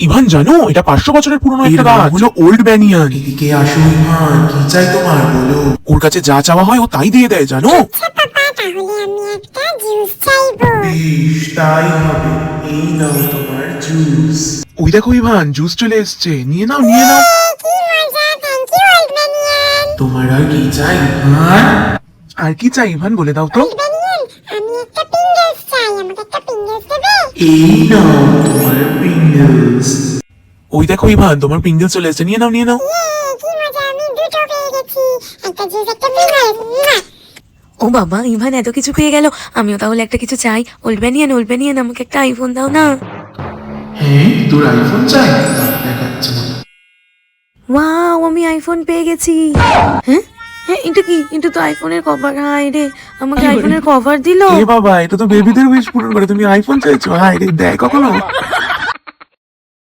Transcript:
Ivan জানো এটা 500 বছরের পুরনো একটা গাছ, হলো ওল্ড ব্যানিয়ান। এদিকে আসো ইভান, কি চাই তোমার বলো। ওর কাছে যা চাওয়া হয় ও তাই দিয়ে দেয় জানো। আচ্ছা পাপা, তাহলে আমি একটা জুস চাইবো। বেশ, তাই হবে। এই নাও তোমার জুস। ওই দেখো ইভান, জুস চলে এসছে, নিয়ে নাও নিয়ে নাও। কি মজা, থ্যাংক ইউ ওল্ড ম্যানিয়ান। তোমার আর কি চাই ইভান? আর কি চাই ইভান বলে দাও তো। ওল্ড ম্যানিয়ান, আমি একটা পিঙ্গলস চাই, আমাকে একটা পিঙ্গলস দেবে? এই নাও তোমার পিঙ্গলস। ওই দেখো ইভান, তোমার পিঙ্গল চলে এসছে, নিয়ে নাও নিয়ে নাও। কি মজা, আমি দুটো পেয়ে গেছি, একটা জুস একটা পিঙ্গলস। ও বাবা, ইভান এত কিছু পেয়ে গেল, আমিও তাহলে একটা কিছু চাই। ওল্ড ব্যানিয়ান আমাকে একটা আইফোন দাও না। হ্যাঁ, তোর আইফোন চাই? দেখাচ্ছে না। ওয়াও, আমি আইফোন পেয়ে গেছি। হ্যাঁ হ্যাঁ, এটা কি? এটা তো আইফোনের কভার। হাই রে, আমাকে আইফোনের কভার দিলো। এ বাবা, এটা তো বেবিদের উইশ পূরণ করে, তুমি আইফোন চাইছো? হাই রে, দেয় কখনো?